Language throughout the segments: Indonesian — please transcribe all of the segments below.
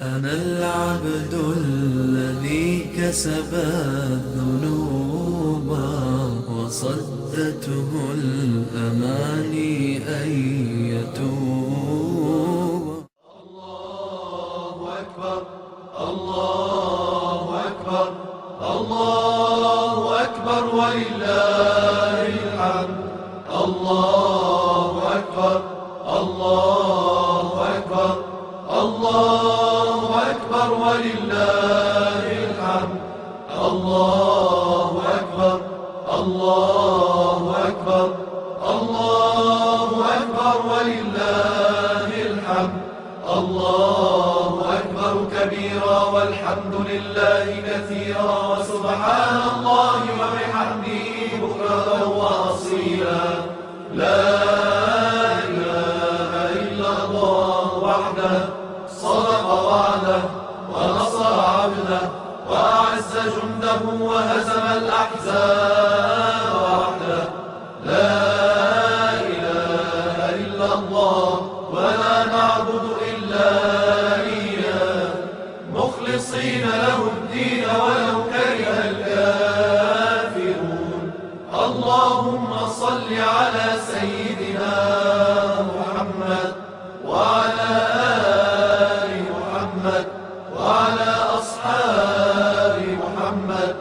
أنا العبد الذي كسب الذنوب وصدته الأماني أن يتوب. الله أكبر الله أكبر الله أكبر ولله الحمد. الله أكبر الله أكبر الله أكبر ولله الحمد. الله أكبر الله أكبر الله أكبر ولله الحمد. الله أكبر كبيرا والحمد لله كثيرا وسبحان الله وبحمده بكرة وأصيلا. لا إله إلا الله وحده صدق وعده ونصر عبده وأعز جنده وهزم الأحزاب وحده. لا إله إلا الله ولا نعبد إلا إياه مخلصين له الدين ولو كره الكافرون. اللهم صل على سيدنا محمد وعلى آل محمد وعلى أصحاب محمد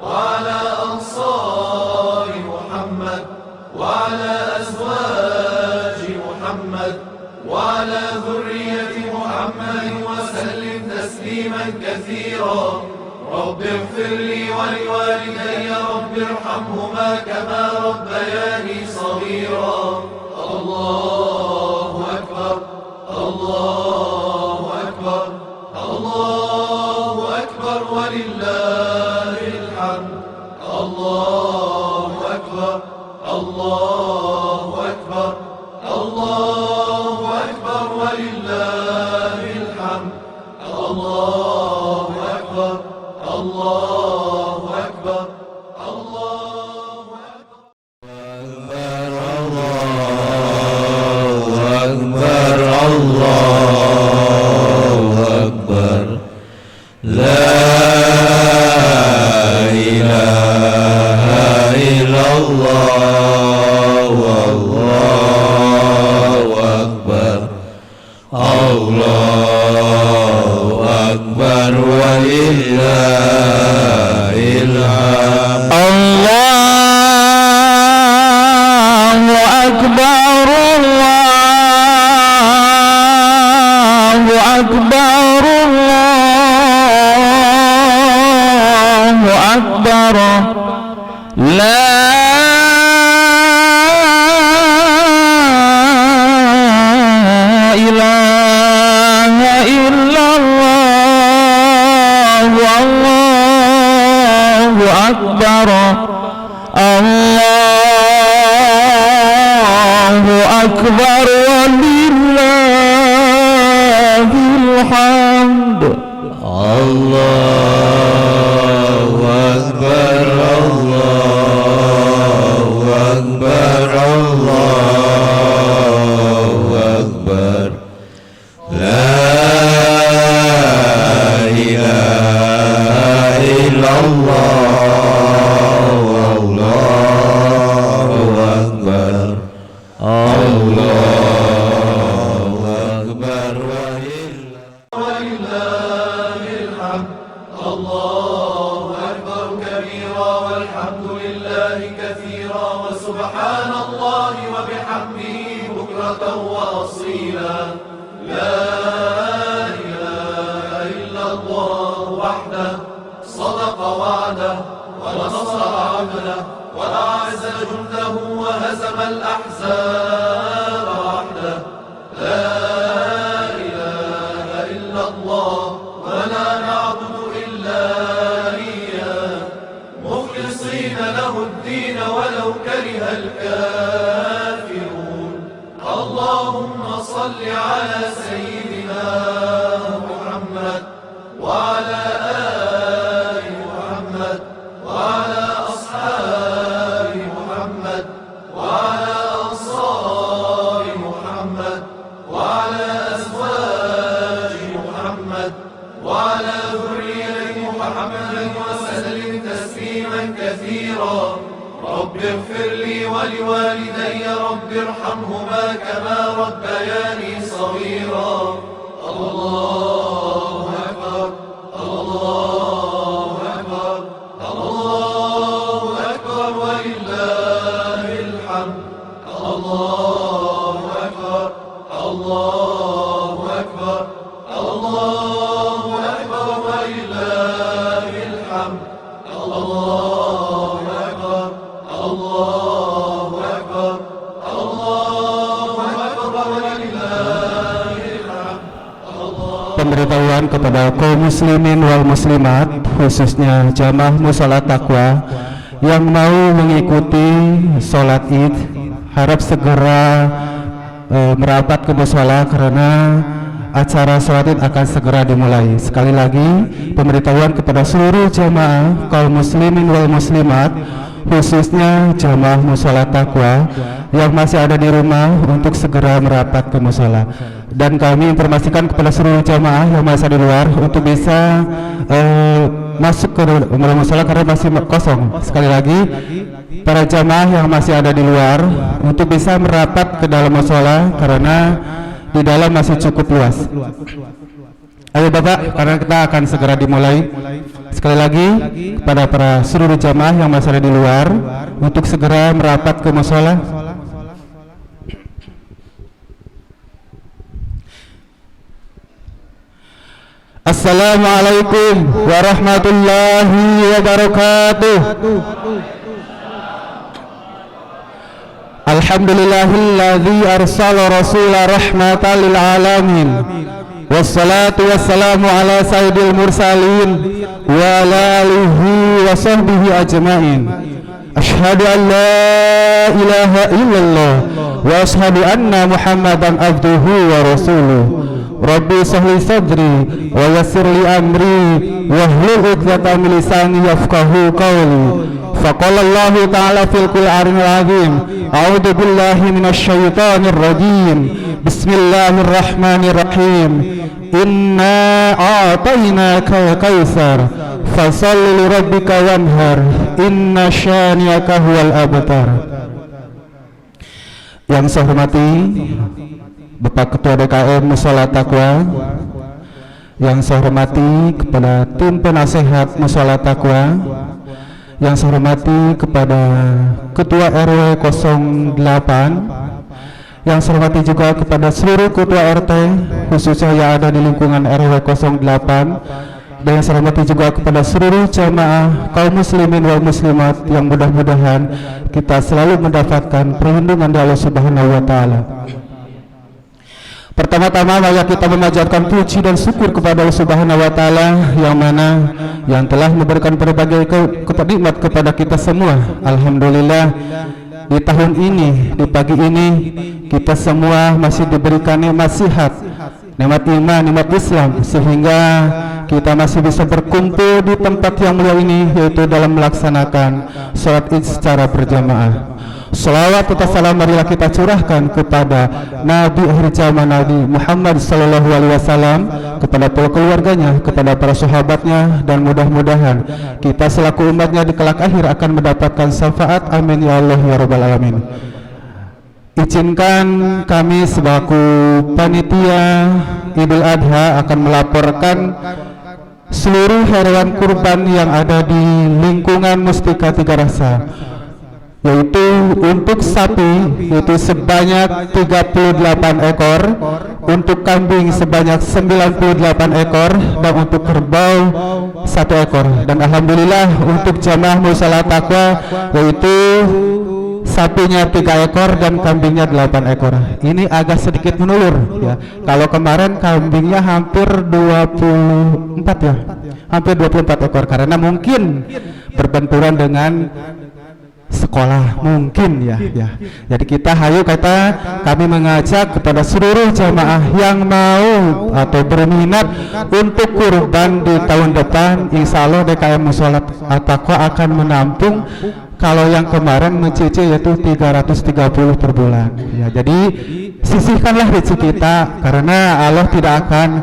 وعلى أنصار محمد وعلى أزواج محمد وعلى ذرية محمد وسلم تسليما كثيرا. رب اغفر لي ولوالدي رب ارحمهما كما ربياني صغيرا. الله أكبر الله أكبر الله أكبر ولله الحمد. الله أكبر الله أكبر الله أكبر ولله الحمد. الله أكبر الله أكبر الله أكبر الله أكبر لا إله إلا الله والله أكبر. الله أكبر ولله الحمد. الله أكبر الله أكبر الله أكبر لا إله إلا الله والله أكبر. الله أكبر ولله الحمد. الله أكبر الله أكبر الله أكبر لا إله إلا الله والله أكبر. الله أكبر ولله الحمد. الله أكبر كبيرا والحمد لله كثيرا وسبحان الله وبحمده بكرة وأصيلا. لا إله إلا الله وحده صدق وعده ونصر عبده وأعز جنده وهزم الأحزاب وحده. لا إله إلا الله ولا نعبد إلا إياه مخلصين له الدين ولو كره الكافرون. اللهم صل على سيدنا محمد وعلى آل محمد وعلى أصحاب محمد وعلى أنصار محمد وعلى أزواج محمد وعلى ذرية محمد وسلم تسليما كثيرا رب اغفر لي ولوالدي رب ارحمهما كما ربياني صغيرا الله أكبر الله أكبر الله أكبر ولله الحمد الله أكبر الله أكبر الله أكبر ولله الحمد الله أكبر الله أكبر الله أكبر ولله الحمد. Pemberitahuan kepada kaum muslimin wal muslimat, khususnya jamaah musholat taqwa yang mau mengikuti sholat id, harap segera merapat ke mushola karena acara sholat id akan segera dimulai. Sekali lagi, pemberitahuan kepada seluruh jamaah kaum muslimin wal muslimat, khususnya jamaah musholat taqwa yang masih ada di rumah untuk segera merapat ke mushola. Dan kami informasikan kepada seluruh jamaah yang masih di luar untuk bisa masuk ke dalam mushola karena masih kosong. Sekali lagi, para jamaah yang masih ada di luar untuk bisa merapat ke dalam mushola karena di dalam masih cukup luas. Ayo Bapak, karena kita akan segera dimulai. Sekali lagi kepada para seluruh jamaah yang masih ada di luar untuk segera merapat ke mushola. Assalamualaikum warahmatullahi wabarakatuh. Alhamdulillahilladzi arsala rasula rahmatan lil alamin. Wassalatu wassalamu ala sayyidil mursalin wa ala alihi wa sahbihi ajma'in. Ashhadu an la ilaha illallah wa ashhadu anna Muhammadan abduhu wa rasuluh. Rabbi sahli sadri wa yassir li amri wahlul 'uqdatam min lisani yafqahu qawli. Faqala Allah ta'ala fil Qur'anil 'azim, a'udzu billahi minasy syaithanir rajim. Bismillahirrahmanirrahim. Inna a'tainakal kautsar fasholli li rabbika wanhar. Inna syani'aka huwal abtar. Yang saya hormati Bapak Ketua DKM Musholat Taqwa, yang saya hormati kepada tim penasehat Musholat Taqwa, yang saya hormati kepada Ketua RW 08, yang saya hormati juga kepada seluruh Ketua RT khususnya yang ada di lingkungan RW 08, dan yang saya hormati juga kepada seluruh jamaah kaum muslimin wal muslimat yang mudah-mudahan kita selalu mendapatkan perlindungan dari Allah Subhanahu wa taala. Pertama-tama mari kita memanjatkan puji dan syukur kepada Allah Subhanahu wa taala yang telah memberikan berbagai nikmat kepada kita semua. Alhamdulillah, di tahun ini, di pagi ini kita semua masih diberikan nikmat sehat, nikmat iman, nikmat Islam, sehingga kita masih bisa berkumpul di tempat yang mulia ini, yaitu dalam melaksanakan sholat id secara berjamaah. Salawat serta salam marilah kita curahkan kepada Nabi akhir zaman Nabi Muhammad sallallahu alaihi wasallam, kepada para keluarganya, kepada para sahabatnya, dan mudah-mudahan kita selaku umatnya di kelak akhir akan mendapatkan syafaat. Amin ya Allah ya rabbal alamin. Izinkan kami selaku panitia Idul Adha akan melaporkan seluruh hewan kurban yang ada di lingkungan Mustika Tiga Rasa, yaitu untuk sapi itu sebanyak 38 ekor, untuk kambing sebanyak 98 ekor, dan untuk kerbau 1 ekor. Dan alhamdulillah untuk jamaah musholat taqwa yaitu sapinya 3 ekor dan kambingnya 8 ekor. Ini agak sedikit menurun ya. Kalau kemarin kambingnya hampir 24 ya, hampir 24 ekor, karena mungkin berbenturan dengan sekolah mungkin ya. Jadi kami mengajak kepada seluruh jamaah yang mau atau berminat untuk kurban di tahun depan, insya Allah DKM Musholat Taqwa akan menampung. Kalau yang kemarin mencicil yaitu 330 per bulan ya. Jadi sisihkanlah rezeki kita, karena Allah tidak akan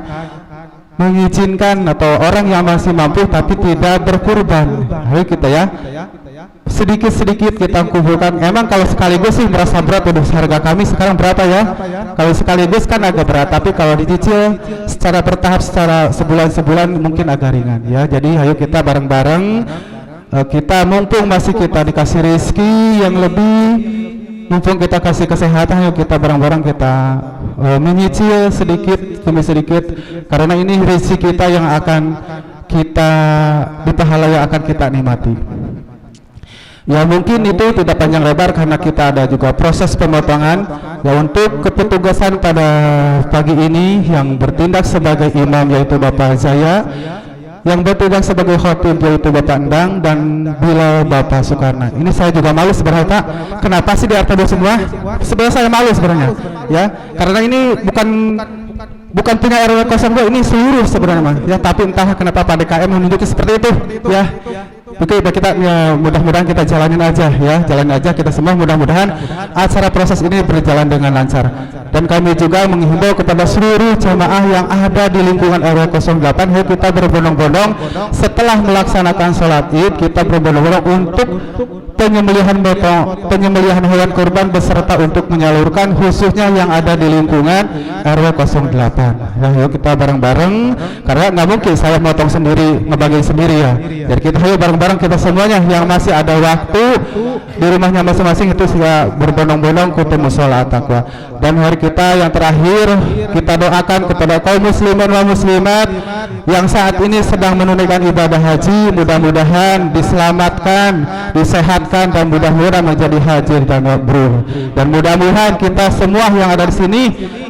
mengizinkan atau orang yang masih mampu tapi tidak berkurban. Ayo kita ya, sedikit-sedikit kita kumpulkan. Emang kalau sekaligus sih merasa berat, udah harga kami sekarang berapa ya? Kalau sekaligus kan agak berat, tapi kalau dicicil secara bertahap, secara sebulan-sebulan mungkin agak ringan ya. Jadi ayo kita bareng-bareng, kita mumpung masih kita dikasih rezeki yang lebih, mumpung kita kasih kesehatan, yuk kita bareng-bareng kita menyicil sedikit demi sedikit, karena ini rezeki kita yang akan kita di pahala yang akan kita nikmati. Ya mungkin itu tidak panjang lebar karena kita ada juga proses pemotongan. Ya untuk kepetugasan pada pagi ini yang bertindak sebagai imam yaitu Bapak Zaya, yang bertindak sebagai khotib yaitu Bapak Endang, dan Bilal Bapak Soekarno. Ini saya juga malu sebenarnya Pak. Kenapa sih di RT2 semua? Sebenarnya saya malu sebenarnya ya, karena ini bukan punya RW 02, ini seluruh sebenarnya Mas ya, tapi entah kenapa Pak DKM menunjukkan seperti itu ya. Oke, kita ya, mudah-mudahan kita jalanin aja ya, jalanin aja kita semua, mudah-mudahan acara proses ini berjalan dengan lancar. Dan kami juga menghimbau kepada seluruh jamaah yang ada di lingkungan RW 08, yuk kita berbondong-bondong setelah melaksanakan sholat Id, kita berbondong-bondong untuk penyembelihan hewan kurban beserta untuk menyalurkan khususnya yang ada di lingkungan RW 08 ya. Yuk kita bareng-bareng, karena nggak mungkin saya motong sendiri, ngebagi sendiri ya. Jadi kita ayo bareng-bareng, kita semuanya yang masih ada waktu di rumahnya masing-masing itu sudah berbondong-bondong ke musola taqwa. Dan hari kita yang terakhir, kita doakan kepada kaum muslimin wa muslimat yang saat ini sedang menunaikan ibadah haji, mudah-mudahan diselamatkan, disehatkan, dan mudah-mudahan menjadi haji dan mabrur. Dan mudah-mudahan kita semua yang ada di sini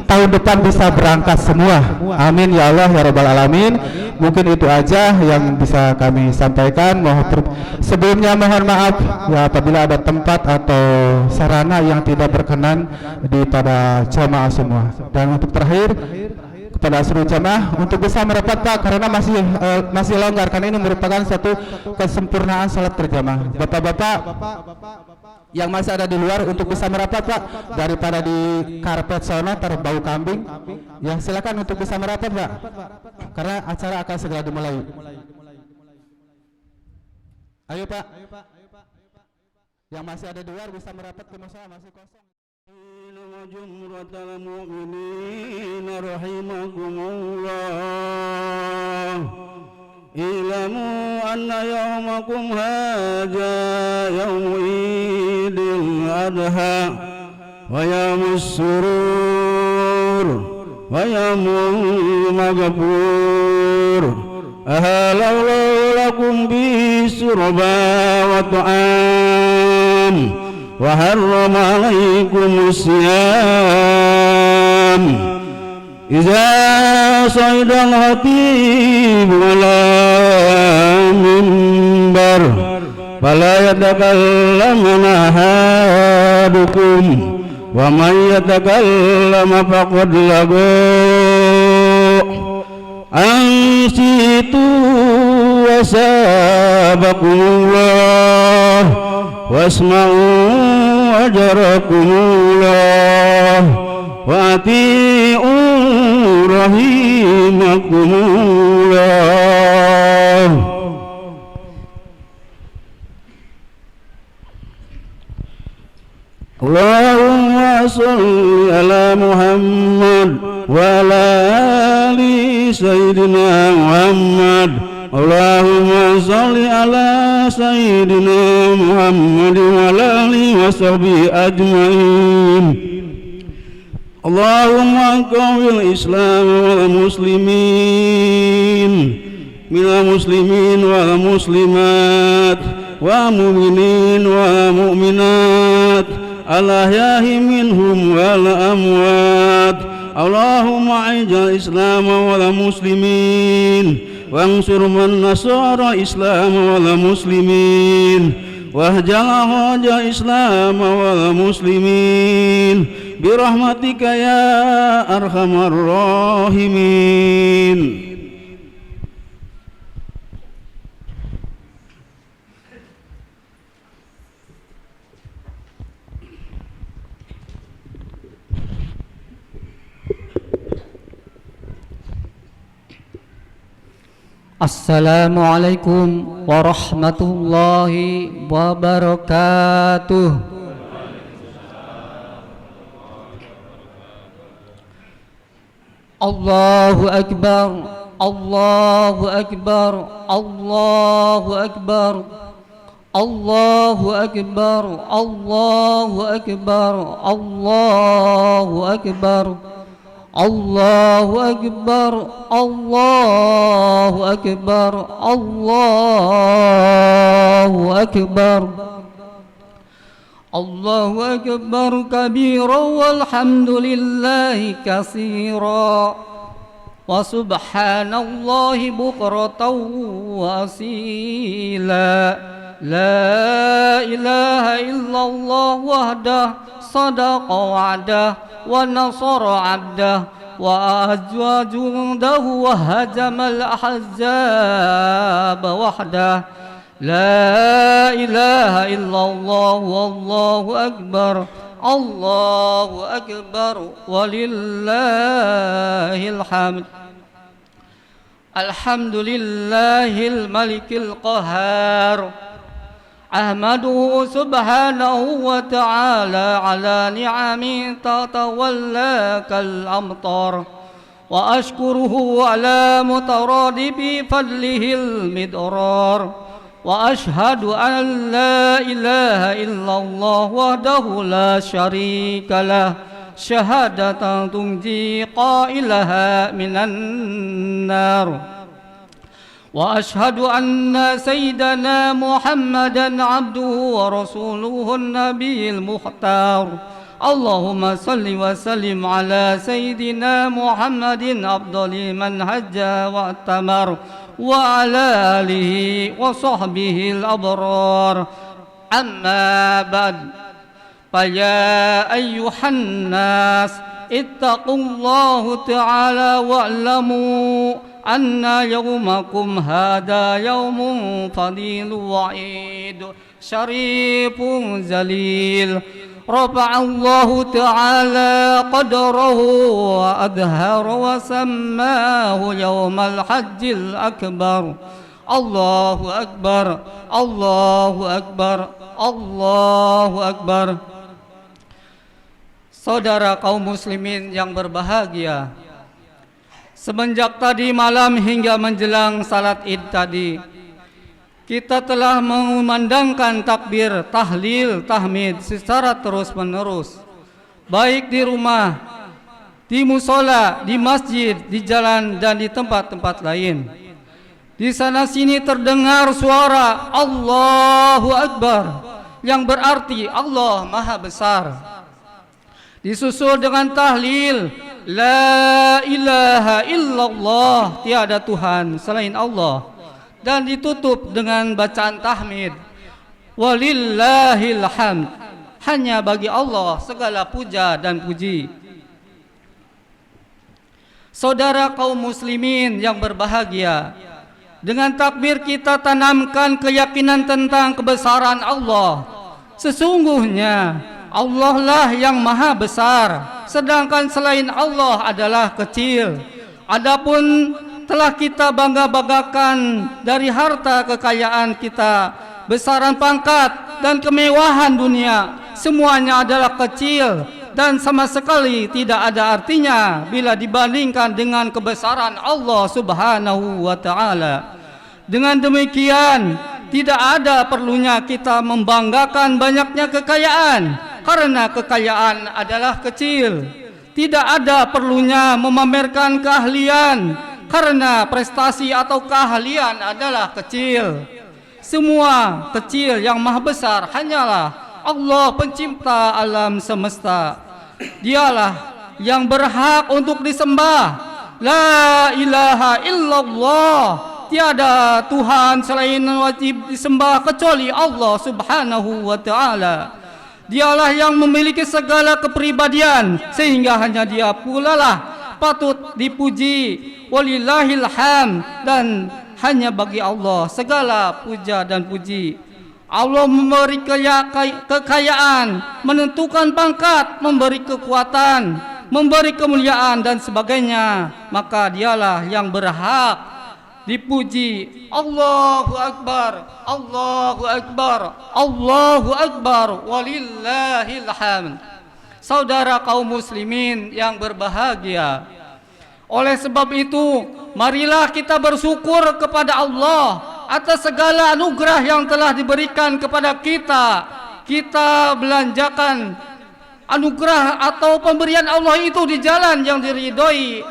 tahun depan bisa berangkat semua. Amin ya Allah ya rabbal alamin. Mungkin itu aja yang bisa kami sampaikan. Sebelumnya mohon maaf ya apabila ada tempat atau sarana yang tidak berkenan di pada jamaah semua. Dan untuk terakhir kepada seluruh jamaah untuk bisa merapat Pak, karena masih longgar, karena ini merupakan satu kesempurnaan salat berjamaah. Bapak-bapak yang masih ada di luar untuk bisa merapat Pak, daripada di karpet sana terbau kambing ya, silakan untuk bisa merapat Pak, karena acara akan segera dimulai. Ayo Pak, yang masih ada di luar bisa merapat ke musola, masih kosong. Jumratal mu'minin rahimakumullah, ilamu anna yawmakum hadha yawmu idil adha wa yawmus surur wa yawmul maghfur, ahalallahu lakum bisurba wa ta'am wa harrama alaikumus siyam iza saidal hatib wala mimbar fala yatakallamana ahadukum wa man yatakallama faqad lagu ansitu wa sabakumullah wasma'u ajrakumullah wa ati'u rahimakumullah. Allahumma salli ala Muhammad wa ala ali sayyidina Muhammad. Allahumma salli ala sayyidina Muhammad wa ala alihi wa sahbihi ajma'in. Allahumma qawwil Islam wal muslimin minal muslimin wal muslimat wa mu'minin wa mu'minat al-ahya'i minhum wal amwat. Allahumma ij'al Islam wal muslimin wansur man nasara Islam wal muslimin wahjal haja Islam wal muslimin birahmatika ya arhamar rahimin. Assalamualaikum warahmatullahi wabarakatuh. Allahu Akbar, Allahu Akbar, Allahu Akbar, Allahu Akbar, Allahu Akbar, Allahu Akbar, Allahu Akbar, Allahu Akbar, Allahu Akbar. Allahu Akbar kabira walhamdulillahi katsira wa subhanallahi bukratan wa asila. La ilaha illallah wahdah sadaqa wa'dah wa nasara 'abdah wa azwa jundahu wa hajamal ahzab wahdah. La ilaha illallah wallahu akbar, Allahu akbar walillahil hamd. Alhamdulillahil malikil qahhar, ahmaduhu subhanahu wa ta'ala ala ni'ami tatawalla kal amtar, wa ashkuruhu ala mutaradifi fadlihil midrar. وأشهد أن لا إله إلا الله وحده لا شريك له شهادة تنجي قائلها من النار. وأشهد أن سيدنا محمدا عبده ورسوله النبي المختار. اللهم صل وسلم على سيدنا محمد أفضل من حج واعتمر وعلى آله وصحبه الأبرار. أما بعد، فيا أيها الناس اتقوا الله تعالى واعلموا أن يومكم هذا يوم فضيل وعيد شريف ذليل. رفع الله تعالى قدره وأظهر وسماه يوم الحج الأكبر. الله أكبر، الله أكبر، الله أكبر. Saudara kaum muslimin yang berbahagia, semenjak tadi malam hingga menjelang salat Id tadi, kita telah mengumandangkan takbir, tahlil, tahmid secara terus-menerus, baik di rumah, di musola, di masjid, di jalan, dan di tempat-tempat lain. Di sana sini terdengar suara Allahu Akbar, yang berarti Allah Maha Besar. Disusul dengan tahlil, La ilaha illallah, tiada Tuhan selain Allah. Dan ditutup dengan bacaan tahmid, walillahil hamd, hanya bagi Allah segala puja dan puji. Saudara kaum muslimin yang berbahagia, dengan takbir kita tanamkan keyakinan tentang kebesaran Allah. Sesungguhnya Allah lah yang maha besar, sedangkan selain Allah adalah kecil. Adapun telah kita bangga-banggakan dari harta kekayaan kita, besaran pangkat dan kemewahan dunia, semuanya adalah kecil dan sama sekali tidak ada artinya bila dibandingkan dengan kebesaran Allah Subhanahu wa ta'ala. Dengan demikian, tidak ada perlunya kita membanggakan banyaknya kekayaan, karena kekayaan adalah kecil. Tidak ada perlunya memamerkan keahlian, karena prestasi atau keahlian adalah kecil. Semua kecil, yang maha besar hanyalah Allah pencipta alam semesta. Dialah yang berhak untuk disembah. La ilaha illallah, tiada Tuhan selain wajib disembah kecuali Allah Subhanahu wa ta'ala. Dialah yang memiliki segala kepribadian, sehingga hanya Dia pula lah patut dipuji. Walillahil hamd, dan hanya bagi Allah segala puja dan puji. Allah memberi kekayaan, menentukan pangkat, memberi kekuatan, memberi kemuliaan dan sebagainya. Maka Dialah yang berhak dipuji. Allahu Akbar, Allahu Akbar, Allahu Akbar, walillahil hamd. Saudara kaum muslimin yang berbahagia, oleh sebab itu marilah kita bersyukur kepada Allah atas segala anugerah yang telah diberikan kepada kita. Kita belanjakan anugerah atau pemberian Allah itu di jalan yang diridhoi,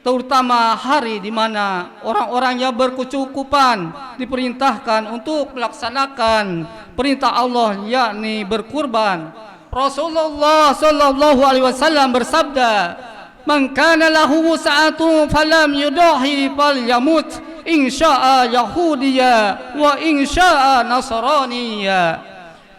terutama hari di mana orang-orang yang berkecukupan diperintahkan untuk melaksanakan perintah Allah, yakni berkurban. Rasulullah sallallahu alaihi wasallam bersabda, "Man kana lahu sa'atun falam yudahi falyamut, in syaa yahudiyya wa in syaa nasraniyya."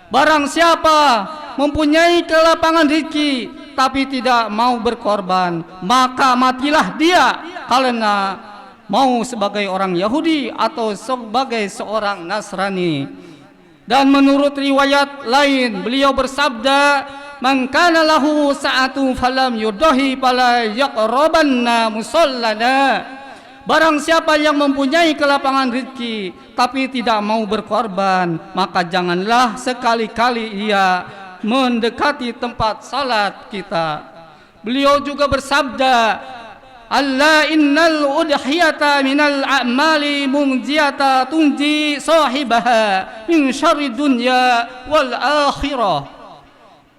Barang siapa mempunyai kelapangan rezeki tapi tidak mau berkorban, maka matilah dia karena mau sebagai orang Yahudi atau sebagai seorang Nasrani. Dan menurut riwayat lain beliau bersabda, "Man kana lahu sa'atu falam yudahi fala yaqrabanna musallana." Barang siapa yang mempunyai kelapangan rezeki tapi tidak mau berkorban, maka janganlah sekali-kali ia mendekati tempat salat kita. Beliau juga bersabda, "Alla innal udhiyata minal a'mali munjiyata tunji sahibaha min syarri dunya wal akhirah."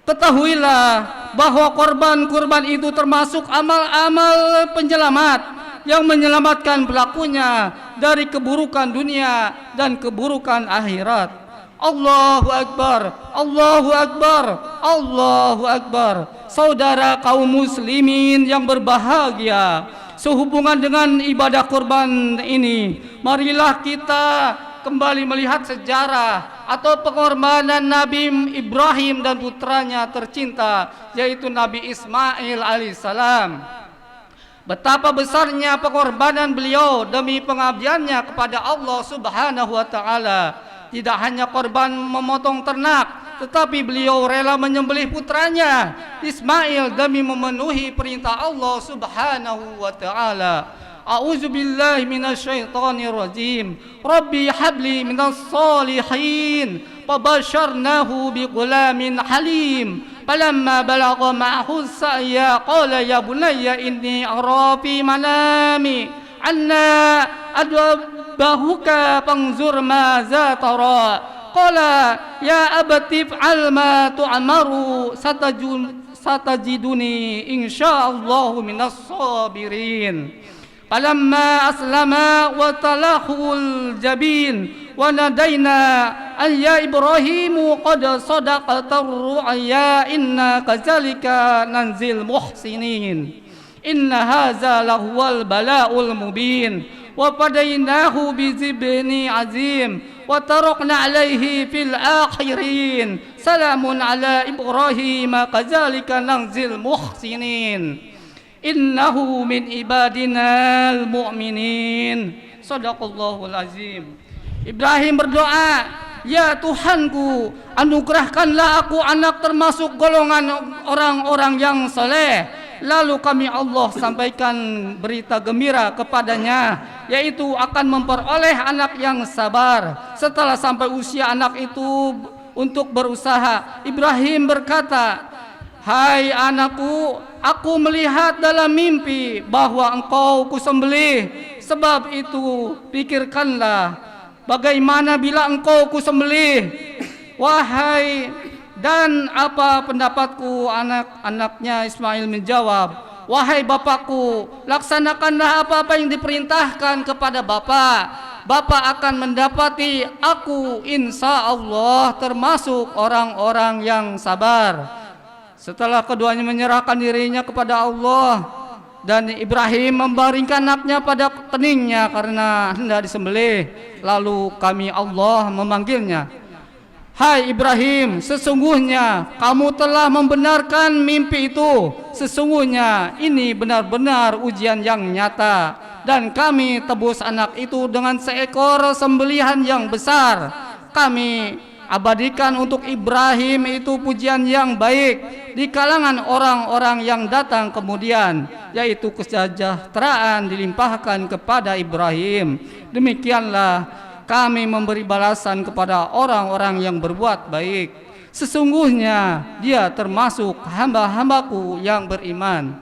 Ketahuilah bahwa korban-kurban itu termasuk amal-amal penyelamat yang menyelamatkan pelakunya dari keburukan dunia dan keburukan akhirat. Allahu Akbar, Allahu Akbar, Allahu Akbar. Saudara kaum muslimin yang berbahagia, sehubungan dengan ibadah kurban ini, marilah kita kembali melihat sejarah atau pengorbanan Nabi Ibrahim dan putranya tercinta, yaitu Nabi Ismail alaihissalam. Betapa besarnya pengorbanan beliau demi pengabdiannya kepada Allah Subhanahu wa taala. Tidak hanya korban memotong ternak, tetapi beliau rela menyembelih putranya Ismail demi memenuhi perintah Allah Subhanahu wa taala. A'udzu billahi minasyaitonir rajim. Rabbi habli minas solihin. Fabasyarnahu bighulamin halim. Falamma balagha ma'ahu as-sa'ya qala ya bunayya inni ara fi manami anna adbahuka fanzur ma za tara. Qala ya abati fa'al ma tu'maru satajiduni insyaallahu minas sabirin. Falamma aslama wa talahul jabin wa nadaina an ya Ibrahimu qad sadaqta ar-ru'ya inna kadzalika nanzil muhsinin. Inna hadza lahuwal bala'ul mubin wa fadainahu bizibni azim wa tarakna alaihi fil akhirin. Salamun ala Ibrahim kadzalika nanzil muhsinin. Innahu min ibadinal mu'minin. Shadaqallahul azim. Ibrahim berdoa, "Ya Tuhanku, anugerahkanlah aku anak termasuk golongan orang-orang yang saleh." Lalu kami Allah sampaikan berita gembira kepadanya, yaitu akan memperoleh anak yang sabar. Setelah sampai usia anak itu untuk berusaha, Ibrahim berkata, "Hai anakku, aku melihat dalam mimpi bahwa engkau kusembelih. Sebab itu pikirkanlah bagaimana bila engkau kusembelih. Wahai, dan apa pendapatku?" Anak-anaknya Ismail menjawab, "Wahai bapakku, laksanakanlah apa-apa yang diperintahkan kepada bapak. Bapak akan mendapati aku insya Allah termasuk orang-orang yang sabar." Setelah keduanya menyerahkan dirinya kepada Allah, dan Ibrahim membaringkan anaknya pada keningnya karena hendak disembelih, lalu kami Allah memanggilnya, "Hai Ibrahim, sesungguhnya kamu telah membenarkan mimpi itu. Sesungguhnya ini benar-benar ujian yang nyata, dan kami tebus anak itu dengan seekor sembelihan yang besar. Kami Abadikan untuk Ibrahim itu pujian yang baik di kalangan orang-orang yang datang kemudian, yaitu kesejahteraan dilimpahkan kepada Ibrahim. Demikianlah kami memberi balasan kepada orang-orang yang berbuat baik. Sesungguhnya dia termasuk hamba-hambaku yang beriman.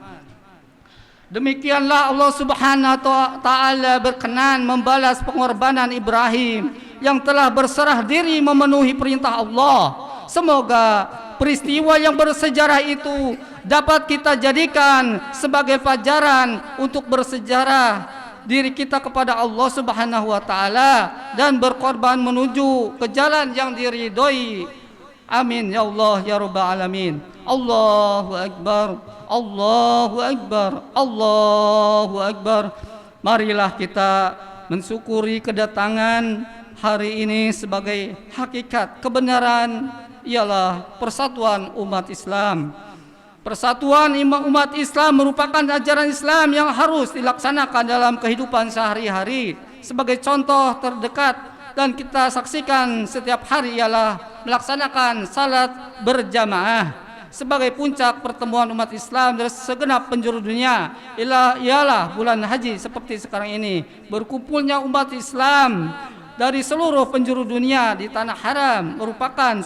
Demikianlah Allah Subhanahu wa Ta'ala berkenan membalas pengorbanan Ibrahim yang telah berserah diri memenuhi perintah Allah. Semoga peristiwa yang bersejarah itu dapat kita jadikan sebagai pelajaran untuk bersejarah diri kita kepada Allah Subhanahu wa Ta'ala dan berkorban menuju ke jalan yang diridhoi. Amin ya Allah ya Rabbal alamin. Allahu akbar, Allahu akbar, Allahu akbar. Marilah kita mensyukuri kedatangan hari ini sebagai hakikat kebenaran ialah persatuan umat Islam. Persatuan umat Islam merupakan ajaran Islam yang harus dilaksanakan dalam kehidupan sehari-hari. Sebagai contoh terdekat dan kita saksikan setiap hari ialah melaksanakan salat berjamaah sebagai puncak pertemuan umat Islam dari segenap penjuru dunia. Ialah bulan haji seperti sekarang ini, berkumpulnya umat Islam dari seluruh penjuru dunia di tanah haram merupakan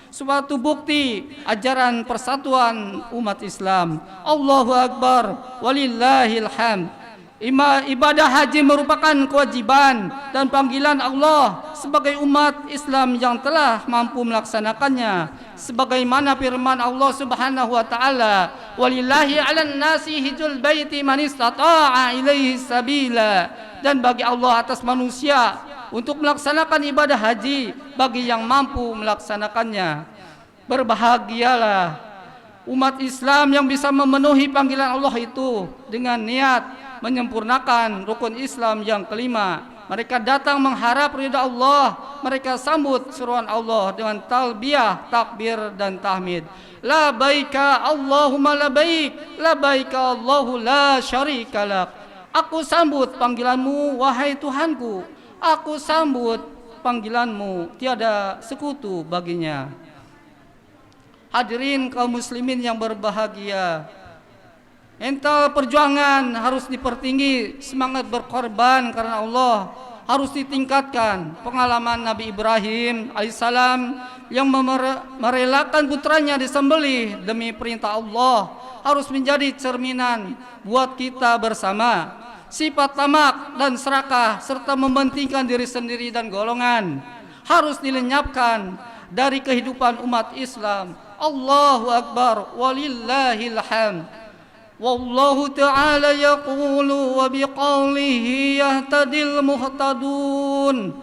suatu bukti ajaran persatuan umat Islam. Allahu akbar walillahil hamd. Ibadah haji merupakan kewajiban dan panggilan Allah sebagai umat Islam yang telah mampu melaksanakannya, sebagaimana firman Allah Subhanahu wa Ta'ala, walillahi 'alan nasi hijjul baiti man istata'a ilaihi sabila. Dan bagi Allah atas manusia untuk melaksanakan ibadah haji bagi yang mampu melaksanakannya. Berbahagialah umat Islam yang bisa memenuhi panggilan Allah itu dengan niat menyempurnakan rukun Islam yang kelima. Mereka datang mengharap ridha Allah. Mereka sambut seruan Allah dengan talbiyah, takbir dan tahmid. Labaika Allahumma labaik, labaika Allahu la syarika lak. Aku sambut panggilanmu wahai Tuhanku. Aku sambut panggilanmu, tiada sekutu baginya. Hadirin kaum muslimin yang berbahagia, mental perjuangan harus dipertinggi, semangat berkorban karena Allah harus ditingkatkan. Pengalaman Nabi Ibrahim alaihissalam yang merelakan putranya disembelih demi perintah Allah harus menjadi cerminan buat kita bersama. Sifat tamak dan serakah serta mementingkan diri sendiri dan golongan harus dilenyapkan dari kehidupan umat Islam. Allahu akbar walillahil hamd. Wallahu ta'ala yaqulu wa biqaulihi yahtadil muhtadun.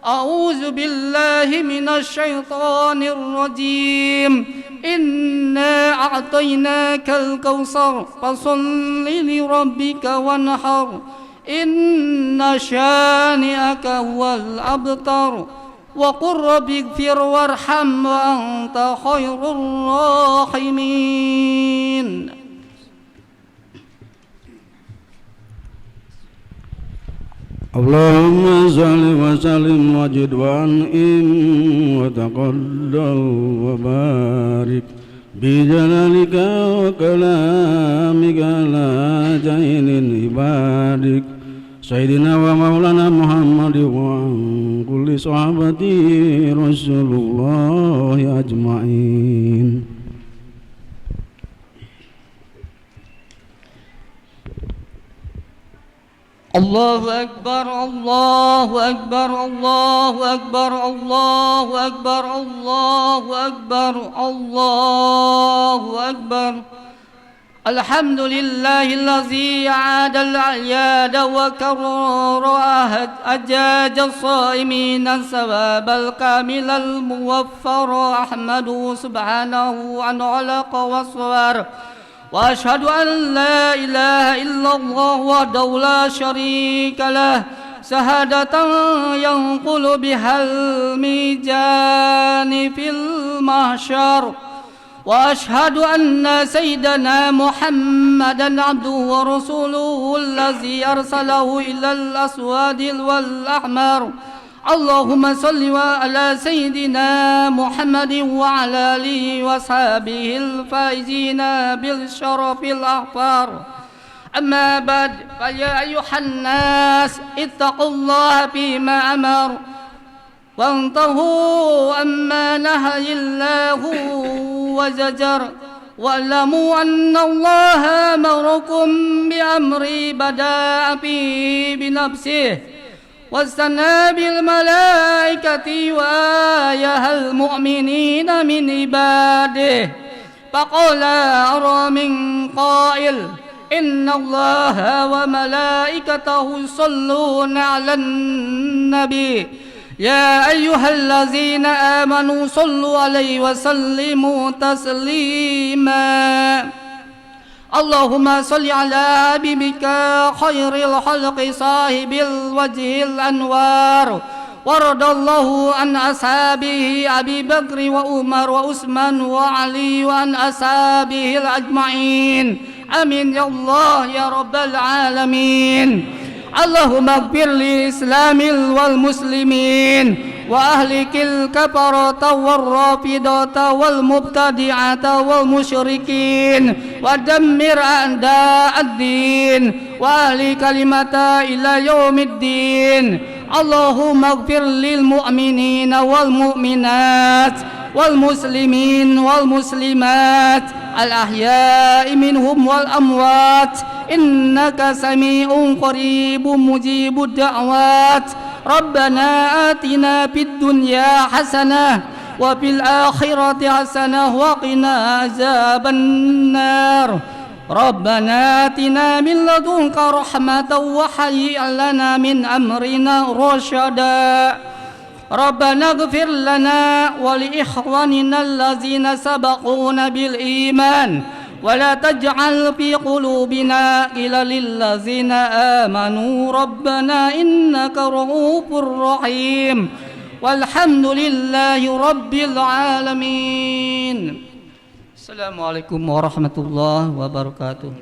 A'udzu billahi minasy syaithanir rajim. Inna a'tainakal kautsar fasholli li rabbika wanhar. Inna syani'aka huwal abtar. Wa qur rabbighfir warham wa anta khairur rahimin. Allahumma salli wa sallim wajid wa an'im wa taqaddal wa barik bi jalalika wa kalamika la jainin ibadik Sayyidina wa maulana Muhammad wa kulli sahabati Rasulullah ajma'in. Allahu akbar, Allahu akbar, Allahu akbar, Allahu akbar, Allahu akbar, Allahu akbar. Alhamdulillahillazi a'ada al-a'yada wa karrara ajaja as-sa'imin sawabal kamilal muwaffar. Ahmadu subhanahu an alaqa waswar. وأشهد أن لا إله إلا الله وحده لا شريك له شهادة ينقل بها الميزان في المحشر وأشهد أن سيدنا محمدا عبده ورسوله الذي أرسله إلى الأسود والأحمر اللهم صل على سيدنا محمد وعلى آله وصحبه الفائزين بالشرف الأغفار. أما بعد، فيا أيها الناس اتقوا الله فيما أمر وانتهوا عما نهى الله وزجر، واعلموا أن الله أمركم بأمر بدأ فيه بنفسه واستنى بالملائكة وآيه المؤمنين من عباده، فقال أرى من قائل إن الله وملائكته يصلون على النبي يا أيها الذين آمنوا صلوا عليه وسلموا تسليما. اللهم صل على حبيبك خير الخلق صاحب الوجه الأنوار، وارض الله عن أصحابه أبي بكر وعمر وعثمان وعلي وعن أصحابه الأجمعين، آمين يا الله يا رب العالمين. اللهم اغفر للإسلام والمسلمين وأهلك الكفرة والرافضة والمبتدعة والمشركين، ودمر أعداء الدين وأهل كلمة إلى يوم الدين. اللهم اغفر للمؤمنين والمؤمنات والمسلمين والمسلمات الأحياء منهم والأموات، إنك سميع قريب مجيب الدعوات. ربنا آتنا في الدنيا حسنة وفي الآخرة حسنة وقنا عذاب النار. ربنا آتنا من لدنك رحمة وهيئ لنا من أمرنا رشدا. ربنا اغفر لنا ولإخواننا الذين سبقونا بالإيمان، ولا تجعل في قلوبنا غلا للذين آمنوا ربنا إنك رؤوف رحيم. والحمد لله رب العالمين. السلام عليكم ورحمة الله وبركاته.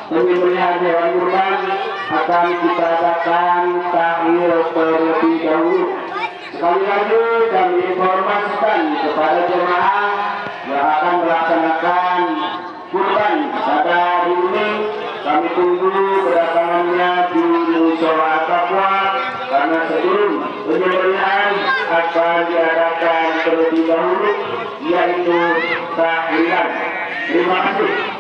Penyembelihan hewan kurban akan kita adakan tahiyat terlebih dahulu. Sekali lagi kami informasikan kepada jemaah yang akan melaksanakan kurban pada hari ini, kami tunggu kedatangannya di Mushola Taqwa karena sebelum penyembelihan akan diadakan terlebih dahulu, yaitu tahlilan. Terima kasih.